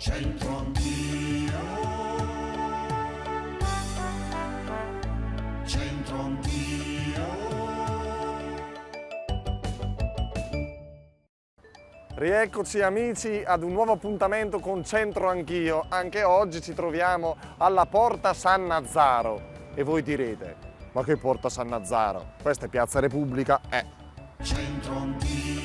C'entro anch'io, c'entro anch'io. Rieccoci amici ad un nuovo appuntamento con C'entro Anch'io. Anche oggi ci troviamo alla Porta San Nazzaro. E voi direte, ma che Porta San Nazzaro? Questa è Piazza Repubblica, C'entro anch'io.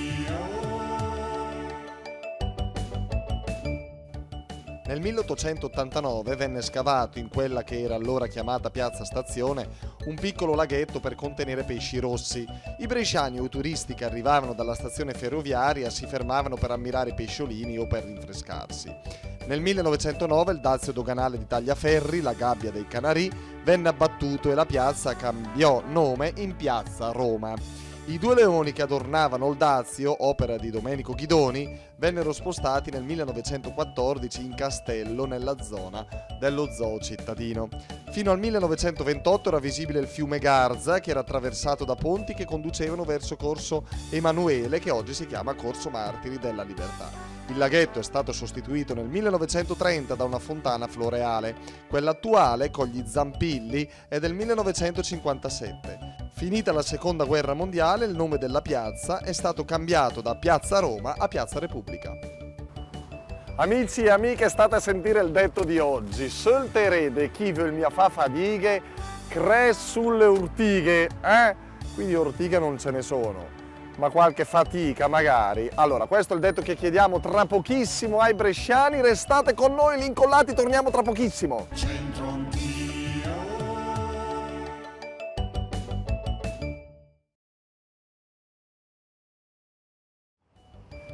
Nel 1889 venne scavato in quella che era allora chiamata Piazza Stazione un piccolo laghetto per contenere pesci rossi. I bresciani o i turisti che arrivavano dalla stazione ferroviaria si fermavano per ammirare i pesciolini o per rinfrescarsi. Nel 1909 il dazio doganale di Tagliaferri, la gabbia dei Canarì, venne abbattuto e la piazza cambiò nome in Piazza Roma. I due leoni che adornavano il dazio, opera di Domenico Ghidoni, vennero spostati nel 1914 in castello nella zona dello zoo cittadino. Fino al 1928 era visibile il fiume Garza, che era attraversato da ponti che conducevano verso Corso Emanuele, che oggi si chiama Corso Martiri della Libertà. Il laghetto è stato sostituito nel 1930 da una fontana floreale. Quella attuale, con gli zampilli, è del 1957. Finita la Seconda Guerra Mondiale, il nome della piazza è stato cambiato da Piazza Roma a Piazza Repubblica. Amici e amiche, state a sentire il detto di oggi. Sul terè de chi vuol mia fa fadighe, cre sulle urtighe. Quindi ortighe non ce ne sono, ma qualche fatica magari. Allora, questo è il detto che chiediamo tra pochissimo ai bresciani. Restate con noi, lì incollati, torniamo tra pochissimo. C'entro anch'io.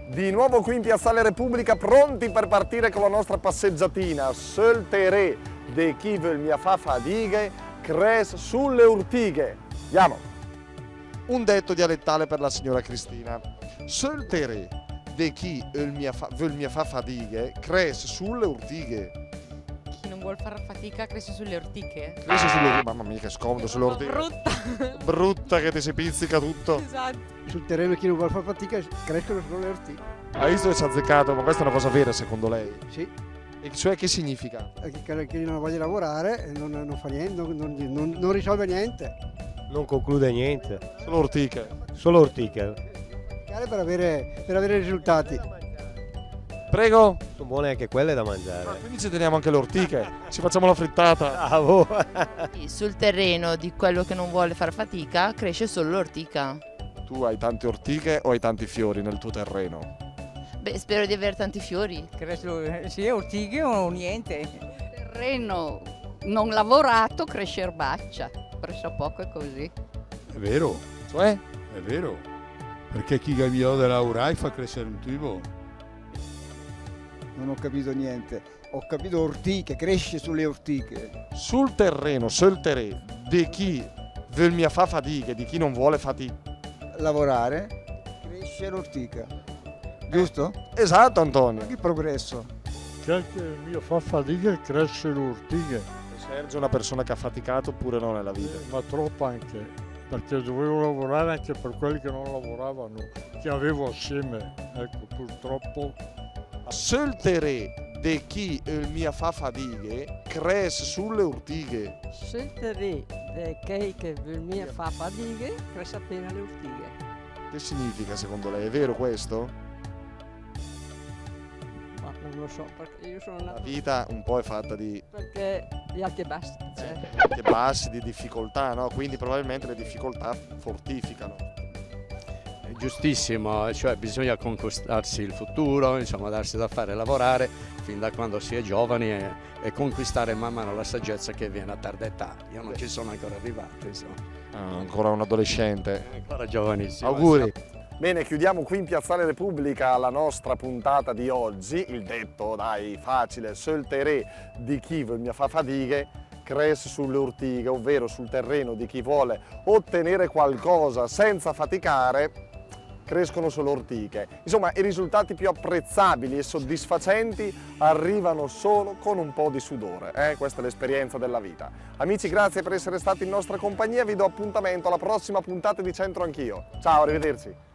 Di nuovo qui in Piazzale Repubblica, pronti per partire con la nostra passeggiatina. Sul terè de chi vuol mia fa fadighe, cres sulle urtighe. Andiamo! Un detto dialettale per la signora Cristina. Sul terè de chi vuol mia fa fadighe, cres sulle urtighe. Chi non vuol far fatica cresce sulle ortiche. Cresce sulle urtighe. Mamma mia che scomodo sulle urtighe. Brutta. Brutta che ti si pizzica tutto. Esatto. Sul terreno chi non vuole fare fatica crescono solo le ortiche. Hai visto che ci ha azzeccato? Ma questa è una cosa vera secondo lei? Sì, E cioè che significa? chi non voglia lavorare non fa niente, non risolve niente. Non conclude niente, Solo ortiche. solo ortiche. Per avere risultati. Prego. Sono buone anche quelle da Ah, mangiare. quindi ci teniamo anche le ortiche. Ci facciamo la frittata. Bravo! Sul terreno di quello che non vuole far fatica cresce solo l'ortica. Tu hai tante ortiche o hai tanti fiori nel tuo terreno? Beh, spero di avere tanti fiori. Cresce sì, ortighe o niente. Terreno non lavorato cresce erbaccia, presso poco è così. È vero, Cioè? è vero. Perché chi cambiò dell'aurai fa crescere un tubo. Non ho capito niente. Ho capito ortiche, cresce sulle ortiche. Sul terreno, sul terè, di chi vuol mia fa fatica, di chi non vuole fatica. Lavorare, cresce l'ortica. Giusto? Esatto Antonio. Che progresso. Che anche il mio fa fatica cresce l'ortiche, Sergio è una persona che ha faticato oppure no nella vita? ma troppo anche, perché dovevo lavorare anche per quelli che non lavoravano, che avevo assieme. Ecco, purtroppo Sul terè, di chi mia fa fatica, cresce sulle ortiche. Sul terreno che mia fa fatica cresce appena le ortighe. Che significa secondo lei? È vero questo? Ma non lo so, perché io sono La nato vita un po' è fatta di perché gli altri basta. Cioè. che bassi, di difficoltà, no? Quindi probabilmente le difficoltà fortificano. È giustissimo, cioè bisogna conquistarsi il futuro, insomma darsi da fare lavorare fin da quando si è giovani e conquistare man mano la saggezza che viene a tarda età. Io non ci sono ancora arrivato, insomma. Ancora un adolescente. Ancora giovanissimo. Auguri. Bene, chiudiamo qui in Piazzale Repubblica la nostra puntata di oggi. Il detto, dai, facile, sul terè di chi vuol mia fa fatighe, cresce sulle ortiche, ovvero sul terreno di chi vuole ottenere qualcosa senza faticare, crescono solo ortiche. Insomma, i risultati più apprezzabili e soddisfacenti arrivano solo con un po' di sudore. Questa è l'esperienza della vita. Amici, grazie per essere stati in nostra compagnia. Vi do appuntamento alla prossima puntata di C'entro Anch'io. Ciao, arrivederci.